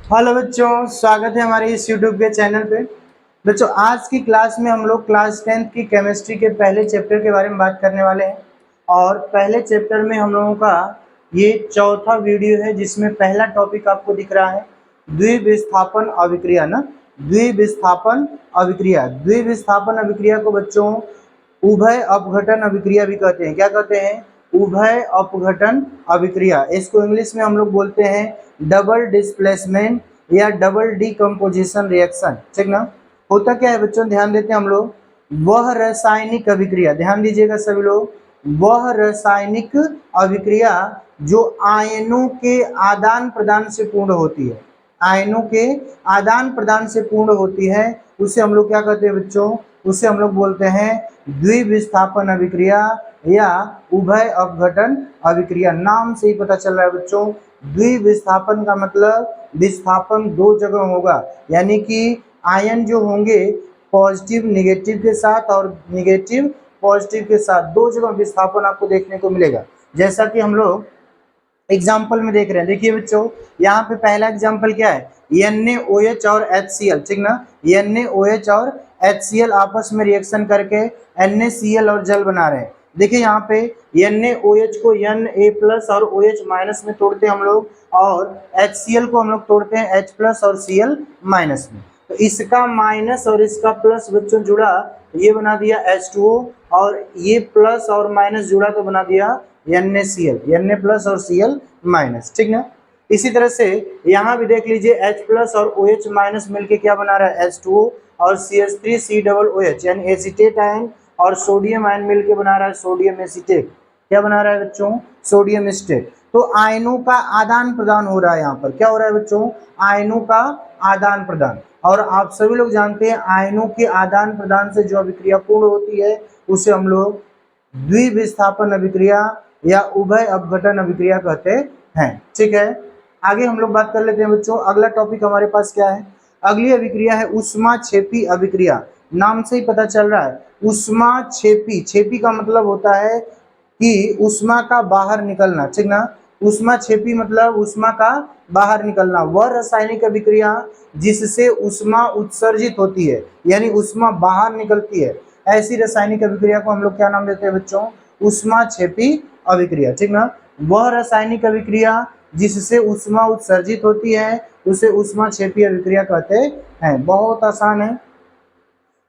Hello बच्चों, स्वागत है हमारे इस यूट्यूब के चैनल पे। बच्चों, आज की क्लास में हम लोग क्लास 10th की केमिस्ट्री के पहले चैप्टर के बारे में बात करने वाले हैं। और पहले चैप्टर में हम लोगों का ये चौथा वीडियो है, जिसमें पहला टॉपिक आपको दिख रहा है द्विविस्थापन अभिक्रिया ना। द्विविस्थापन अभिक्रिया, द्विविस्थापन अभिक्रिया को बच्चों उभय अपघटन अभिक्रिया भी कहते हैं। क्या कहते हैं? उभय अपघटन अभिक्रिया। इसको इंग्लिश में हम लोग बोलते हैं डबल डिस्प्लेसमेंट या डबल डीकम्पोजिशन रिएक्शन। ठीक ना। होता क्या है बच्चों, ध्यान देते हैं हम लोग, वह रासायनिक अभिक्रिया, ध्यान दीजिएगा सभी लोग, वह रासायनिक अभिक्रिया जो आयनों के आदान प्रदान से पूर्ण होती है, आयनों के आदान प्रदान से पूर्ण होती है, उसे हम लोग क्या कहते हैं बच्चों? उसे हम लोग बोलते हैं द्विविस्थापन अभिक्रिया या उभय अपघटन अभिक्रिया। नाम से ही पता चल रहा है बच्चों, द्विविस्थापन का मतलब विस्थापन दो जगह होगा, यानी कि आयन जो होंगे पॉजिटिव निगेटिव के साथ और निगेटिव पॉजिटिव के साथ दो जगह विस्थापन आपको देखने को मिलेगा। जैसा कि हम लोग एग्जाम्पल में देख रहे हैं। देखिए बच्चों, यहाँ पे पहला एग्जाम्पल क्या है? NaOH और HCl। ठीक ना। NaOH और HCl आपस में रिएक्शन करके NaCl और जल बना रहे हैं। देखिए यहाँ पे NaOH को Na+ और OH- में तोड़ते हैं हम लोग, और HCl को हम लोग तोड़ते हैं H+ और Cl- में। तो इसका माइनस और इसका प्लस बच्चों जुड़ा, ये बना दिया H2O, और ये प्लस और माइनस जुड़ा तो बना दिया NaCl, Na+ और Cl-। ठीक ना। इसी तरह से यहाँ भी देख लीजिए, H+ और OH- मिलके क्या बना रहा है? H2O और CH3COOH यानी एसीटेट आयन, और सोडियम आयन मिलके बना रहा है सोडियम एसीटेट। क्या बना रहा है बच्चों? Sodium acetate. तो आयनों का आदान प्रदान हो रहा है। यहाँ पर क्या हो रहा है बच्चों? आयनों का आदान प्रदान। और आप सभी लोग जानते हैं, आयनों के आदान प्रदान से जो अभिक्रिया पूर्ण होती है उसे हम लोग द्विविस्थापन अभिक्रिया या उभय अपघटन अभिक्रिया कहते हैं। ठीक है, आगे हम लोग बात कर लेते हैं बच्चों। अगला टॉपिक हमारे पास क्या है? अगली अभिक्रिया है ऊष्माक्षेपी अभिक्रिया। नाम से ही पता चल रहा है, ऊष्माक्षेपी। क्षेपी का मतलब होता है कि ऊष्मा का बाहर निकलना। ठीक ना। ऊष्माक्षेपी मतलब ऊष्मा का बाहर निकलना। वह रासायनिक अभिक्रिया जिससे ऊष्मा उत्सर्जित होती है, यानी ऊष्मा बाहर निकलती है, ऐसी रासायनिक अभिक्रिया को हम लोग क्या नाम देते हैं बच्चों? ऊष्माक्षेपी अभिक्रिया। ठीक ना। वह रासायनिक अभिक्रिया जिससे ऊष्मा उत्सर्जित होती है उसे ऊष्माक्षेपी अभिक्रिया कहते हैं। बहुत आसान है।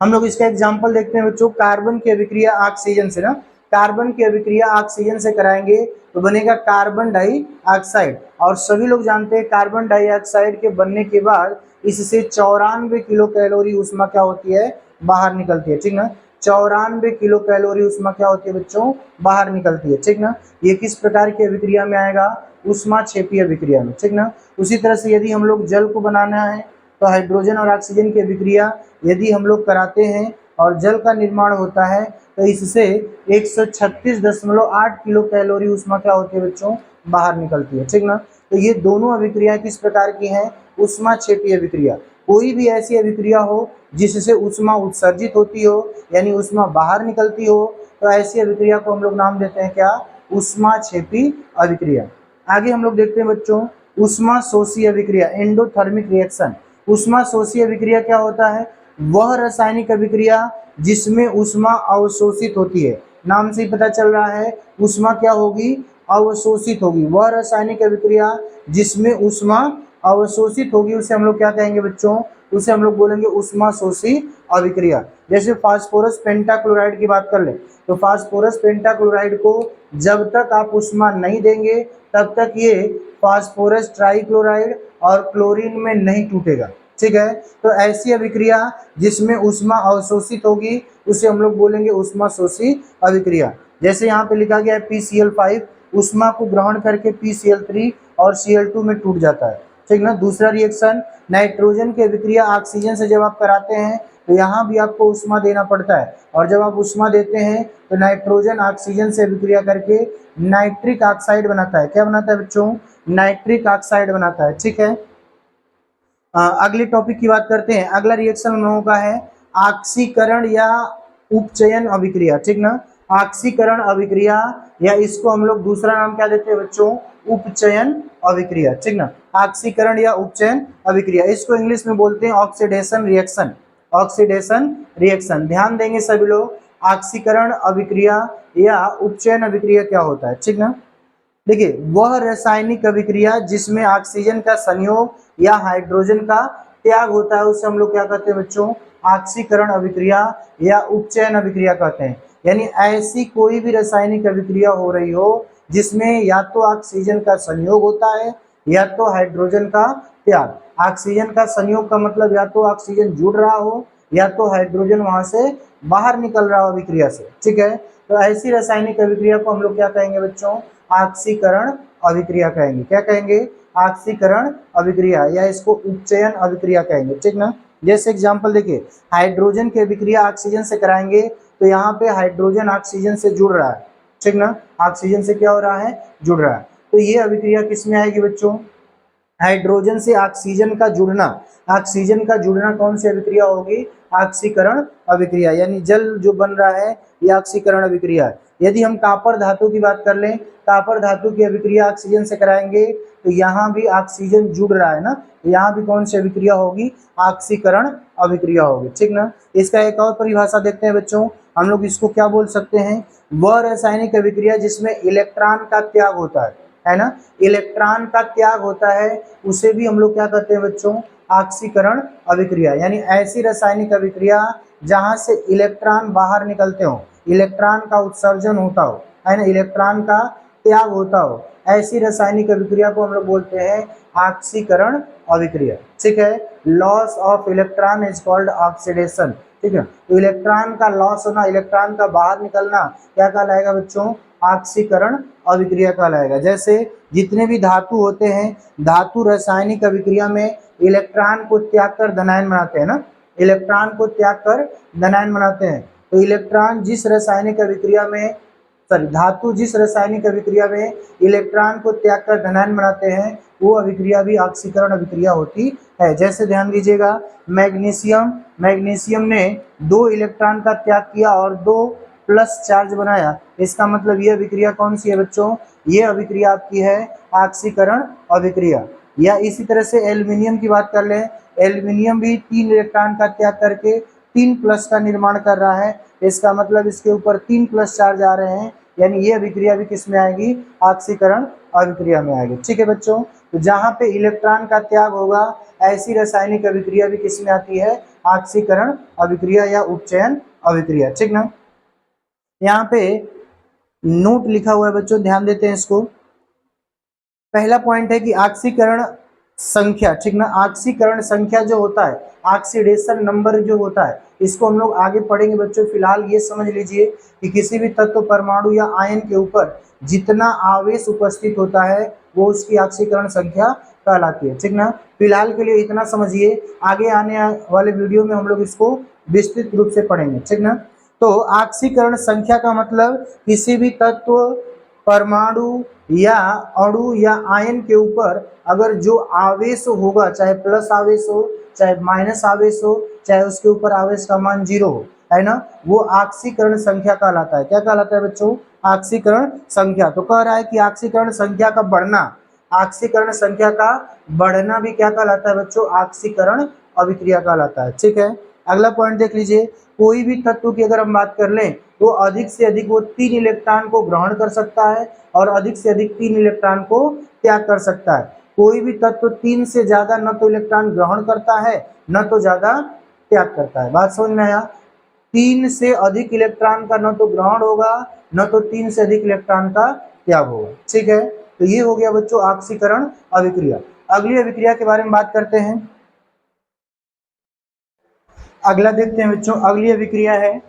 हम लोग इसका एग्जाम्पल देखते हैं बच्चों। कार्बन की अभिक्रिया ऑक्सीजन से ना, कार्बन की अभिक्रिया ऑक्सीजन से कराएंगे तो बनेगा कार्बन डाइऑक्साइड। और सभी लोग जानते हैं कार्बन डाइऑक्साइड के बनने के बाद इससे 94 किलो कैलोरी ऊष्मा क्या होती है? बाहर निकलती है। ठीक ना। 94 किलो कैलोरी ऊष्मा क्या होती है बच्चों? बाहर निकलती है। ठीक ना। ये किस प्रकार की अभिक्रिया में आएगा? ऊष्माक्षेपी अभिक्रिया में। ठीक ना। उसी तरह से यदि हम लोग जल को बनाना है तो हाइड्रोजन और ऑक्सीजन की अभिक्रिया यदि हम लोग कराते हैं और जल का निर्माण होता है तो इससे 136.8 किलो कैलोरी ऊष्मा क्या होती है बच्चों? बाहर निकलती है। ठीक ना। तो ये दोनों अभिक्रिया किस प्रकार की हैं? ऊष्माक्षेपी अभिक्रिया। कोई भी ऐसी अभिक्रिया हो जिससे ऊष्मा उत्सर्जित होती हो, यानी ऊष्मा बाहर निकलती हो, तो ऐसी अभिक्रिया को हम लोग नाम देते हैं क्या? ऊष्माक्षेपी अभिक्रिया। आगे हम लोग देखते हैं बच्चों, ऊष्मा शोषी अभिक्रिया, एंडोथर्मिक रिएक्शन। ऊष्मा शोषी अभिक्रिया क्या होता है? वह रासायनिक अभिक्रिया जिसमें ऊष्मा अवशोषित होती है। नाम से ही पता चल रहा है, ऊष्मा क्या होगी? अवशोषित होगी। वह रासायनिक अभिक्रिया जिसमें ऊष्मा अवशोषित होगी उसे हम लोग क्या कहेंगे बच्चों? उसे हम लोग बोलेंगे ऊष्मा शोषी अभिक्रिया। जैसे फास्फोरस पेंटाक्लोराइड की बात कर ले, तो फास्फोरस पेंटाक्लोराइड को जब तक आप ऊष्मा नहीं देंगे तब तक ये फास्फोरस ट्राइक्लोराइड और क्लोरीन में नहीं टूटेगा। ठीक है। तो ऐसी अभिक्रिया जिसमें ऊष्मा अवशोषित होगी उसे हम लोग बोलेंगे ऊष्मा शोषी अभिक्रिया। जैसे यहाँ पे लिखा गया है PCl5 ऊष्मा को ग्रहण करके PCl3 और Cl2 में टूट जाता है। ठीक ना। दूसरा रिएक्शन, नाइट्रोजन की अभिक्रिया ऑक्सीजन से जब आप कराते हैं तो यहाँ भी आपको ऊष्मा देना पड़ता है, और जब आप ऊष्मा देते हैं तो नाइट्रोजन ऑक्सीजन से अभिक्रिया करके नाइट्रिक ऑक्साइड बनाता है। क्या बनाता है बच्चों? नाइट्रिक ऑक्साइड बनाता है। ठीक है। अगले टॉपिक की बात करते हैं। अगला रिएक्शन हम लोगों का है ऑक्सीकरण या उपचयन अभिक्रिया। ठीक ना। ऑक्सीकरण अभिक्रिया, या इसको हम लोग दूसरा नाम क्या देते हैं बच्चों, उपचयन अभिक्रिया, ठीक ना। ऑक्सीकरण या उपचयन अभिक्रिया, इसको इंग्लिश में बोलते हैं ऑक्सीडेशन रिएक्शन। ऑक्सीडेशन रिएक्शन, ध्यान देंगे सभी लोग, ऑक्सीकरण अभिक्रिया या उपचयन अभिक्रिया क्या होता है, ठीक ना। देखिए, वह रासायनिक अभिक्रिया जिसमें ऑक्सीजन का संयोग या हाइड्रोजन का त्याग होता है उसे हम लोग क्या कहते हैं बच्चों, ऑक्सीकरण अभिक्रिया या उपचयन अभिक्रिया कहते हैं। यानी ऐसी कोई भी रासायनिक अभिक्रिया हो रही हो जिसमें या तो ऑक्सीजन का संयोग होता है या तो हाइड्रोजन का त्याग। ऑक्सीजन का संयोग का मतलब या तो ऑक्सीजन जुड़ रहा हो या तो हाइड्रोजन वहां से बाहर निकल रहा हो अभिक्रिया से, ठीक है। तो ऐसी रासायनिक अभिक्रिया को हम लोग क्या कहेंगे बच्चों, ऑक्सीकरण अभिक्रिया कहेंगे। क्या कहेंगे, ऑक्सीकरण अभिक्रिया, या इसको उपचयन अभिक्रिया कहेंगे, ठीक ना। जैसे एग्जांपल देखिए, हाइड्रोजन की अभिक्रिया ऑक्सीजन से कराएंगे तो यहाँ पे हाइड्रोजन ऑक्सीजन से जुड़ रहा है, ठीक ना, ऑक्सीजन से क्या हो रहा है, जुड़ रहा है। तो ये अभिक्रिया किस में आएगी बच्चों, हाइड्रोजन से ऑक्सीजन का जुड़ना। ऑक्सीजन का जुड़ना कौन सी अभिक्रिया होगी, ऑक्सीकरण अभिक्रिया, यानी जल जो बन रहा है ये ऑक्सीकरण अभिक्रिया है। यदि हम कॉपर धातु की बात कर लें, कॉपर धातु की अभिक्रिया ऑक्सीजन से कराएंगे तो यहाँ भी ऑक्सीजन जुड़ रहा है ना, यहाँ भी कौन सी अभिक्रिया होगी, ऑक्सीकरण अभिक्रिया होगी, ठीक ना। इसका एक और परिभाषा देखते हैं बच्चों, हम लोग इसको क्या बोल सकते हैं, वह रासायनिक अभिक्रिया जिसमें इलेक्ट्रॉन का त्याग होता है ना, इलेक्ट्रॉन का त्याग होता है उसे भी हम लोग क्या कहते हैं बच्चों, ऑक्सीकरण अभिक्रिया। यानी ऐसी रासायनिक अभिक्रिया जहां से इलेक्ट्रॉन बाहर निकलते हो, इलेक्ट्रॉन का उत्सर्जन होता हो, है ना, इलेक्ट्रॉन का त्याग होता हो, ऐसी रासायनिक अभिक्रिया को हम लोग बोलते हैं ऑक्सीकरण अभिक्रिया, ठीक है। Loss of electron is called oxidation, ठीक है। तो इलेक्ट्रॉन का लॉस होना, इलेक्ट्रॉन का बाहर निकलना क्या कहलाएगा बच्चों, ऑक्सीकरण अभिक्रिया कहलाएगा। जैसे जितने भी धातु होते हैं, धातु रासायनिक अभिक्रिया में इलेक्ट्रॉन को त्याग कर धनायन बनाते हैं ना, इलेक्ट्रॉन को त्याग कर धनायन बनाते हैं। तो इलेक्ट्रॉन जिस रासायनिक अभिक्रिया में, सॉरी, धातु जिस रासायनिक अभिक्रिया में इलेक्ट्रॉन को त्याग कर धनायन बनाते हैं वो अभिक्रिया भी ऑक्सीकरण अभिक्रिया होती है। जैसे ध्यान दीजिएगा, मैग्नीशियम ने 2 इलेक्ट्रॉन का त्याग किया और 2 प्लस चार्ज बनाया, इसका मतलब ये अभिक्रिया कौन सी है बच्चों, ये अभिक्रिया आपकी है ऑक्सीकरण अभिक्रिया। या इसी तरह से एल्युमिनियम की बात कर लें, एल्युमिनियम भी 3 इलेक्ट्रॉन का त्याग करके 3 प्लस का निर्माण कर रहा है, इसका मतलब इसके ऊपर 3 प्लस चार्ज आ रहे हैं, यानी ये अभिक्रिया भी किस में आएगी, ऑक्सीकरण अभिक्रिया में आएगी, ठीक है बच्चों। तो जहाँ पे इलेक्ट्रॉन का त्याग होगा ऐसी रासायनिक अभिक्रिया भी किस में आती है, ऑक्सीकरण अभिक्रिया या उपचयन अभिक्रिया, ठीक ना। यहाँ पे नोट लिखा हुआ है बच्चों, ध्यान देते हैं इसको। पहला पॉइंट है कि ऑक्सीकरण संख्या, ठीक ना, ऑक्सीकरण संख्या जो होता है, ऑक्सीडेशन नंबर जो होता है, इसको हम लोग आगे पढ़ेंगे बच्चों। फिलहाल ये समझ लीजिए कि किसी भी तत्व, परमाणु या आयन के ऊपर जितना आवेश उपस्थित होता है वो उसकी ऑक्सीकरण संख्या कहलाती है, ठीक ना। फिलहाल के लिए इतना समझिए, आगे आने वाले वीडियो में हम लोग इसको विस्तृत रूप से पढ़ेंगे, ठीक ना। तो ऑक्सीकरण संख्या का मतलब किसी भी तत्व, परमाणु या अणु या आयन के ऊपर अगर जो आवेश होगा, चाहे प्लस आवेश हो चाहे माइनस आवेश हो, चाहे उसके ऊपर आवेश का मान 0 हो, है ना, वो ऑक्सीकरण संख्या कहलाता है। क्या कहलाता है बच्चों, ऑक्सीकरण संख्या। तो कह रहा है कि ऑक्सीकरण संख्या का बढ़ना, ऑक्सीकरण संख्या का बढ़ना भी क्या कहलाता है बच्चों, ऑक्सीकरण अभिक्रिया कहलाता है, ठीक है। अगला पॉइंट देख लीजिए, कोई भी तत्व की अगर हम बात कर लें तो अधिक से अधिक वो 3 इलेक्ट्रॉन को ग्रहण कर सकता है और अधिक से अधिक 3 इलेक्ट्रॉन को त्याग कर सकता है। कोई भी तत्व 3 से ज्यादा न तो इलेक्ट्रॉन ग्रहण करता है न तो ज्यादा त्याग करता है। बात समझ में आया, 3 से अधिक इलेक्ट्रॉन का न तो ग्रहण होगा न तो 3 से अधिक इलेक्ट्रॉन का त्याग होगा, ठीक है। तो ये हो गया बच्चों ऑक्सीकरण अभिक्रिया। अगली अभिक्रिया के बारे में बात करते हैं। अगला देखते हैं बच्चों, अगली अभिक्रिया है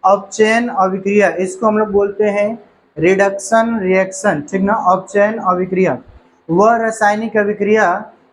अपचयन अभिक्रिया, इसको हम लोग बोलते हैं रिडक्शन रिएक्शन, ठीक ना। अपचयन अभिक्रिया वह रासायनिक अभिक्रिया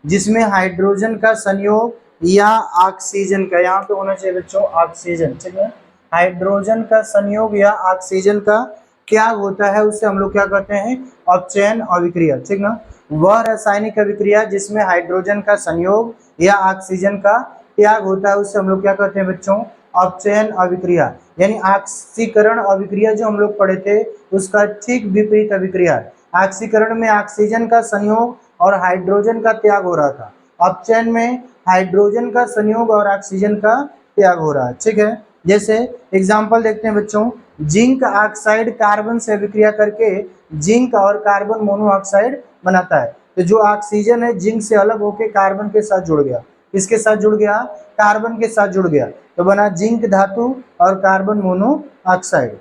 जिसमें हाइड्रोजन का संयोग या ऑक्सीजन का, यहाँ पे होना चाहिए बच्चों ऑक्सीजन, ठीक है, हाइड्रोजन का संयोग या ऑक्सीजन का त्याग होता है उसे हम लोग क्या कहते हैं, अपचयन अभिक्रिया, ठीक ना। वह रासायनिक अभिक्रिया जिसमें हाइड्रोजन का संयोग या ऑक्सीजन का त्याग होता है उसे हम लोग क्या कहते हैं बच्चों, अपचयन अभिक्रिया, यानी ऑक्सीकरण अभिक्रिया जो हम लोग पढ़े थे उसका ठीक विपरीत अभिक्रिया है। ऑक्सीकरण में ऑक्सीजन का संयोग और हाइड्रोजन का त्याग हो रहा था, अपचयन में हाइड्रोजन का संयोग और ऑक्सीजन का त्याग हो रहा है। ठीक है, जैसे एग्जाम्पल देखते हैं बच्चों, जिंक ऑक्साइड कार्बन से अभिक्रिया करके जिंक और कार्बन मोनोऑक्साइड बनाता है। तो जो ऑक्सीजन है जिंक से अलग होकर कार्बन के साथ जुड़ गया, किसके साथ जुड़ गया, कार्बन के साथ जुड़ गया, तो बना जिंक धातु और कार्बन मोनोऑक्साइड।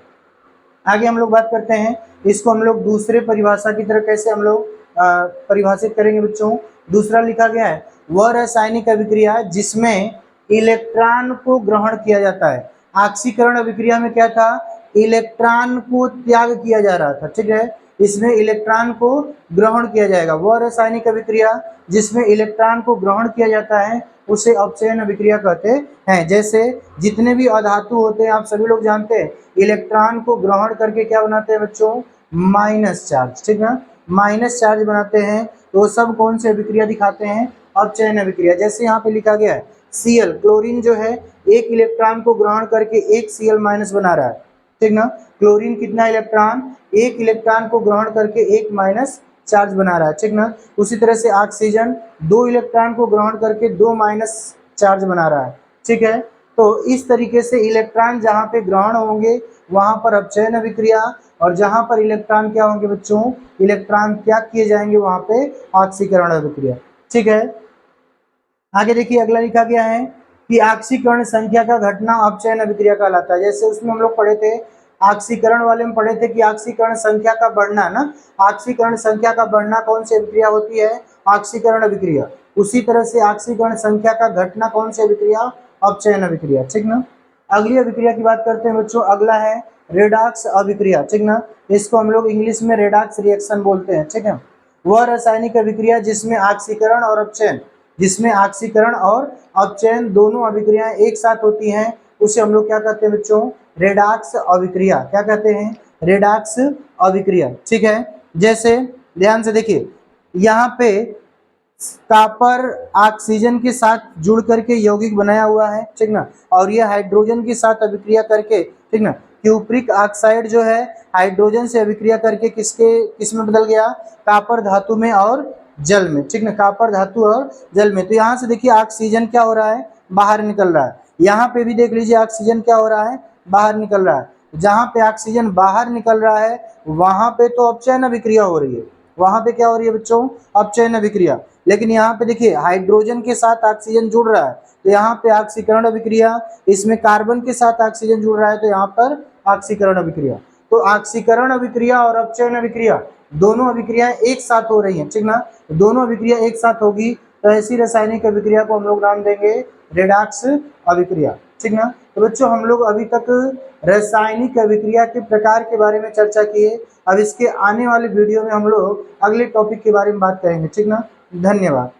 आगे हम लोग बात करते हैं, इसको हम लोग दूसरे परिभाषा की तरह कैसे हम लोग परिभाषित करेंगे बच्चों। दूसरा लिखा गया है, वह रासायनिक अभिक्रिया जिसमें इलेक्ट्रॉन को ग्रहण किया जाता है। ऑक्सीकरण अभिक्रिया में क्या था, इलेक्ट्रॉन को त्याग किया जा रहा था। ठीक है, इसमें इलेक्ट्रॉन को ग्रहण किया जाएगा। वह रासायनिक अभिक्रिया जिसमें इलेक्ट्रॉन को ग्रहण किया जाता है उसे अपचयन अभिक्रिया कहते हैं। जैसे जितने भी अधातु होते हैं आप सभी लोग जानते हैं, इलेक्ट्रॉन को ग्रहण करके क्या बनाते हैं बच्चों, माइनस चार्ज। ठीक है, माइनस चार्ज बनाते हैं, तो वो सब कौन सी अभिक्रिया दिखाते हैं, अपचयन अभिक्रिया। जैसे यहाँ पे लिखा गया है Cl, क्लोरीन जो है एक इलेक्ट्रॉन को ग्रहण करके एक Cl माइनस बना रहा है। ठीक ना, क्लोरीन कितना इलेक्ट्रॉन, एक इलेक्ट्रॉन को ग्रहण करके एक माइनस चार्ज बना रहा है। ठीक ना, उसी तरह से ऑक्सीजन दो इलेक्ट्रॉन को ग्रहण करके दो माइनस चार्ज बना रहा है। ठीक है, तो इस तरीके से इलेक्ट्रॉन जहाँ पे ग्रहण होंगे वहां पर अपचयन अभिक्रिया, और जहां पर इलेक्ट्रॉन क्या होंगे बच्चों, इलेक्ट्रॉन त्याग किए जाएंगे वहां पे ऑक्सीकरण अभिक्रिया। ठीक है, आगे देखिए अगला लिखा गया है कि ऑक्सीकरण संख्या का घटना अपचयन अभिक्रिया कहलाता है। जैसे उसमें हम लोग पढ़े थे, ऑक्सीकरण वाले में पढ़े थे कि ऑक्सीकरण संख्या का बढ़ना ना, ऑक्सीकरण संख्या का बढ़ना कौन सी अभिक्रिया होती है, ऑक्सीकरण अभिक्रिया। उसी तरह से ऑक्सीकरण संख्या का घटना कौन सी अभिक्रिया, अपचयन अभिक्रिया। ठीक ना, अगली अभिक्रिया की बात करते हैं बच्चों, अगला है रेडॉक्स अभिक्रिया। ठीक ना, इसको हम लोग इंग्लिश में रेडॉक्स रिएक्शन बोलते हैं। ठीक है, वह रासायनिक अभिक्रिया जिसमें ऑक्सीकरण और अपचयन, जिसमें ऑक्सीकरण और अपचयन दोनों अभिक्रियाएं एक साथ होती हैं उसे हम लोग क्या कहते हैं बच्चों, रेडॉक्स अभिक्रिया। क्या कहते हैं, रेडॉक्स अभिक्रिया। ठीक है, जैसे ध्यान से देखिए, यहाँ पे कॉपर ऑक्सीजन के साथ जुड़ करके यौगिक बनाया हुआ है। ठीक ना, और ये हाइड्रोजन के साथ अभिक्रिया करके, ठीक ना, क्यूप्रिक ऑक्साइड जो है हाइड्रोजन से अभिक्रिया करके किस में बदल गया, कॉपर धातु में और जल में। ठीक ना, कॉपर धातु और जल में। तो यहाँ से देखिए ऑक्सीजन क्या हो रहा है, बाहर निकल रहा है। यहाँ पे भी देख लीजिए ऑक्सीजन क्या हो रहा है, बाहर निकल रहा है। जहाँ पे ऑक्सीजन बाहर निकल रहा है वहां पे तो अपचयन अभिक्रिया हो रही है, वहां पे क्या हो रही है बच्चों, अपचयन अभिक्रिया। लेकिन यहाँ पे देखिए हाइड्रोजन के साथ ऑक्सीजन जुड़ रहा है तो यहाँ पे ऑक्सीकरण अभिक्रिया, इसमें कार्बन के साथ ऑक्सीजन जुड़ रहा है तो यहाँ पर ऑक्सीकरण अभिक्रिया। तो ऑक्सीकरण अभिक्रिया और अपचयन अभिक्रिया दोनों अभिक्रियाएं एक साथ हो रही हैं। ठीक ना, दोनों अभिक्रिया एक साथ होगी तो ऐसी रासायनिक अभिक्रिया को हम लोग नाम देंगे रेडॉक्स अभिक्रिया। ठीक ना, तो बच्चों हम लोग अभी तक रासायनिक अभिक्रिया के प्रकार के बारे में चर्चा किए। अब इसके आने वाले वीडियो में हम लोग अगले टॉपिक के बारे में बात करेंगे। ठीक ना, धन्यवाद।